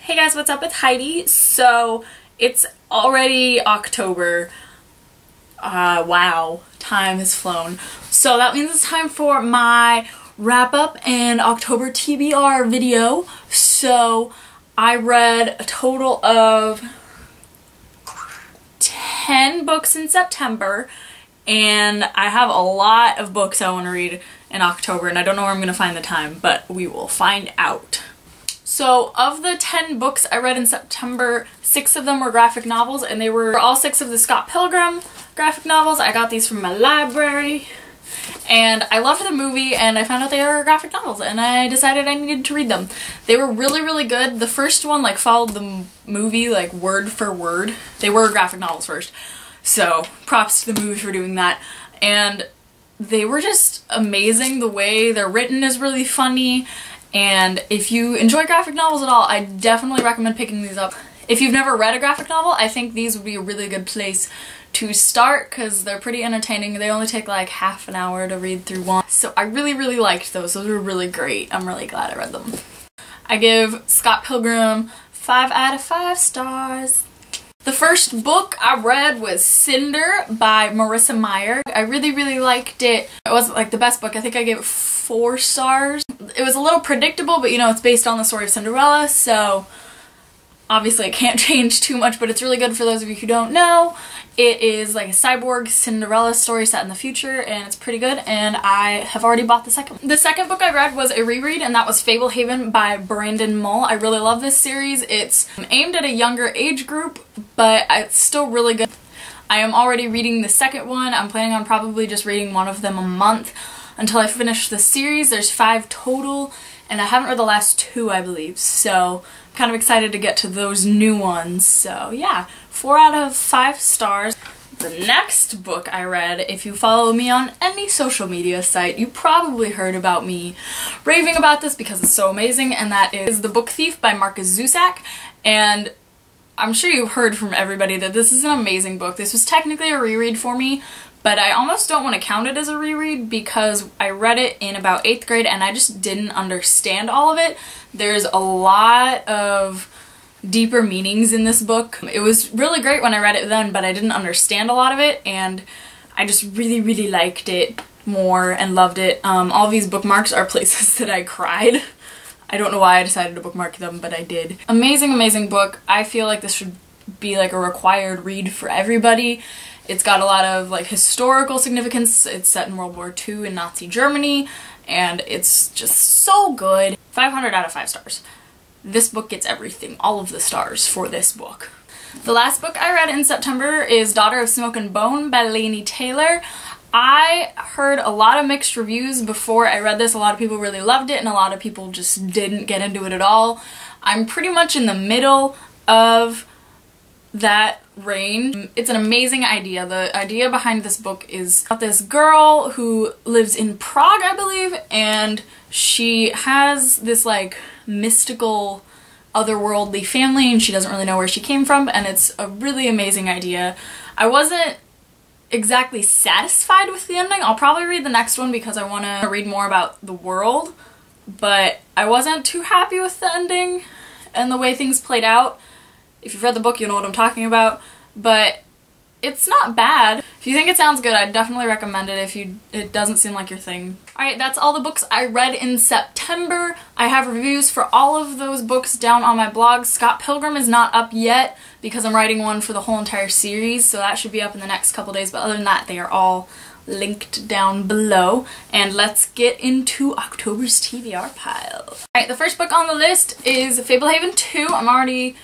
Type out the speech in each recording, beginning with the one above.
Hey guys, what's up? It's Heidi. So it's already October. Wow, time has flown. So that means it's time for my wrap up and October TBR video. So I read a total of 10 books in September, and I have a lot of books I want to read in October, and I don't know where I'm going to find the time, but we will find out. So of the 10 books I read in September, 6 of them were graphic novels, and they were all 6 of the Scott Pilgrim graphic novels. I got these from my library, and I loved the movie, and I found out they were graphic novels, and I decided I needed to read them. They were really, really good. The first one like followed the movie like word for word. They were graphic novels first, so props to the movie for doing that. And they were just amazing. The way they're written is really funny. And if you enjoy graphic novels at all, I definitely recommend picking these up. If you've never read a graphic novel, I think these would be a really good place to start because they're pretty entertaining. They only take like half an hour to read through one. So I really, really liked those. Those were really great. I'm really glad I read them. I give Scott Pilgrim 5 out of 5 stars. The first book I read was Cinder by Marissa Meyer. I really, really liked it. It wasn't like the best book. I think I gave it 4 stars. It was a little predictable, but you know, it's based on the story of Cinderella, so obviously it can't change too much, but it's really good for those of you who don't know. It is like a cyborg Cinderella story set in the future, and it's pretty good, and I have already bought the second one. The second book I read was a reread, and that was Fablehaven by Mull. I really love this series. It's aimed at a younger age group, but it's still really good. I am already reading the second one. I'm planning on probably just reading one of them a month until I finish the series. There's 5 total, and I haven't read the last 2, I believe, so I'm kind of excited to get to those new ones. So yeah, 4 out of 5 stars. The next book I read, if you follow me on any social media site, you probably heard about me raving about this because it's so amazing, and that is The Book Thief by Marcus Zusak. And I'm sure you've heard from everybody that this is an amazing book. This was technically a reread for me, but I almost don't want to count it as a reread because I read it in about 8th grade and I just didn't understand all of it. There's a lot of deeper meanings in this book. It was really great when I read it then, but I didn't understand a lot of it, and I just really, really liked it more and loved it. All these bookmarks are places that I cried. I don't know why I decided to bookmark them, but I did. Amazing, amazing book. I feel like this should be like a required read for everybody. It's got a lot of like historical significance. It's set in World War II in Nazi Germany, and it's just so good. 500 out of 5 stars. This book gets everything, all of the stars for this book. The last book I read in September is Daughter of Smoke and Bone by Laini Taylor. I heard a lot of mixed reviews before I read this. A lot of people really loved it, and a lot of people just didn't get into it at all. I'm pretty much in the middle of that range. It's an amazing idea. The idea behind this book is about this girl who lives in Prague, I believe, and she has this like mystical otherworldly family, and she doesn't really know where she came from, and it's a really amazing idea. I wasn't exactly satisfied with the ending. I'll probably read the next one because I want to read more about the world, but I wasn't too happy with the ending and the way things played out. If you've read the book, you know what I'm talking about, but it's not bad. If you think it sounds good, I'd definitely recommend it if it doesn't seem like your thing. Alright, that's all the books I read in September. I have reviews for all of those books down on my blog. Scott Pilgrim is not up yet because I'm writing one for the whole entire series, so that should be up in the next couple days, but other than that, they are all linked down below. And let's get into October's TBR pile. Alright, the first book on the list is Fablehaven 2. I'm already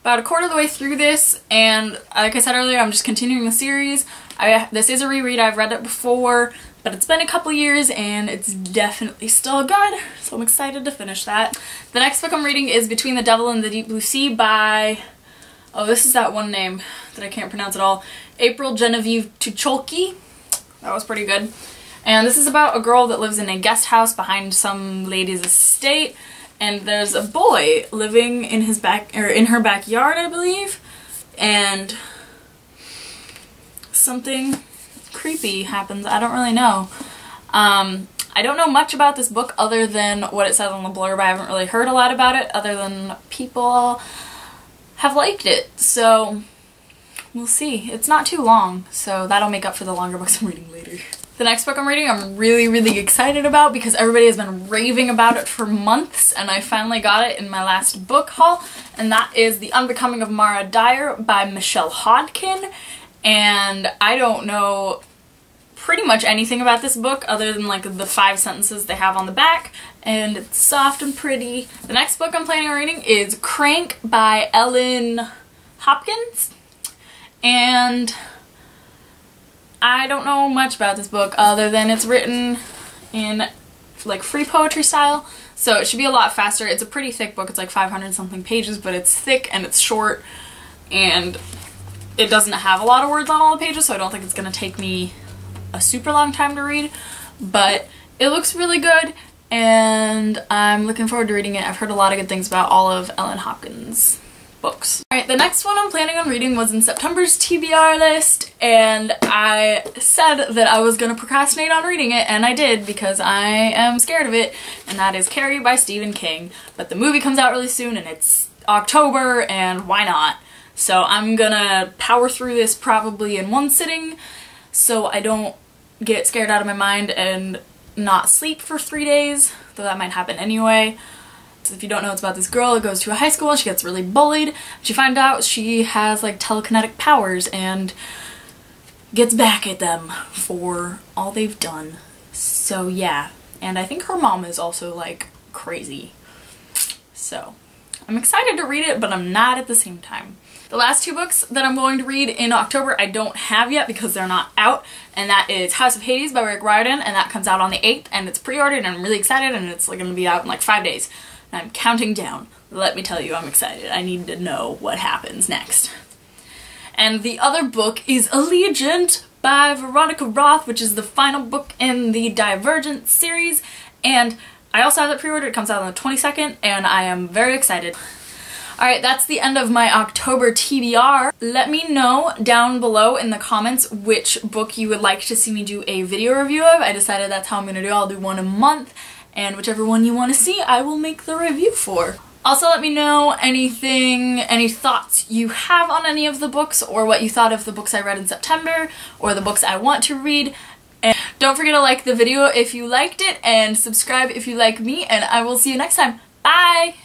about a quarter of the way through this, and like I said earlier, I'm just continuing the series. This is a reread. I've read it before, but it's been a couple years and it's definitely still good, so I'm excited to finish that. The next book I'm reading is Between the Devil and the Deep Blue Sea by, oh, this is that one name that I can't pronounce at all, Genevieve Tucholke. That was pretty good. And this is about a girl that lives in a guest house behind some lady's estate, and there's a boy living in his in her backyard, I believe, and something creepy happens. I don't really know. I don't know much about this book other than what it says on the blurb. I haven't really heard a lot about it other than people have liked it, so we'll see. It's not too long, so that'll make up for the longer books I'm reading later. The next book I'm reading I'm really excited about because everybody has been raving about it for months, and I finally got it in my last book haul, and that is The Unbecoming of Mara Dyer by Michelle Hodkin. And I don't know pretty much anything about this book other than like the 5 sentences they have on the back, and it's soft and pretty. The next book I'm planning on reading is Crank by Hopkins, and I don't know much about this book other than it's written in like free poetry style, so it should be a lot faster. It's a pretty thick book, it's like 500 something pages, but it's thick and it's short and it doesn't have a lot of words on all the pages, so I don't think it's gonna take me a super long time to read, but it looks really good and I'm looking forward to reading it. I've heard a lot of good things about all of Ellen Hopkins' books. Alright, the next one I'm planning on reading was in September's TBR list, and I said that I was gonna procrastinate on reading it, and I did because I am scared of it, and that is Carrie by Stephen King. But the movie comes out really soon and it's October, and why not? So I'm gonna power through this probably in one sitting so I don't get scared out of my mind and not sleep for 3 days, though that might happen anyway. So if you don't know, it's about this girl who goes to a high school and she gets really bullied. She finds out she has like telekinetic powers and gets back at them for all they've done. So yeah, and I think her mom is also like crazy. So I'm excited to read it, but I'm not at the same time. The last 2 books that I'm going to read in October I don't have yet because they're not out, and that is House of Hades by Riordan, and that comes out on the 8th, and it's pre-ordered and I'm really excited, and it's like going to be out in like 5 days. And I'm counting down. Let me tell you, I'm excited. I need to know what happens next. And the other book is Allegiant by Veronica Roth, which is the final book in the Divergent series, and I also have it pre-ordered. It comes out on the 22nd, and I am very excited. Alright, that's the end of my October TBR. Let me know down below in the comments which book you would like to see me do a video review of. I decided that's how I'm going to do it. I'll do one a month, and whichever one you want to see, I will make the review for. Also, let me know any thoughts you have on any of the books, or what you thought of the books I read in September, or the books I want to read. And don't forget to like the video if you liked it, and subscribe if you like me, and I will see you next time. Bye!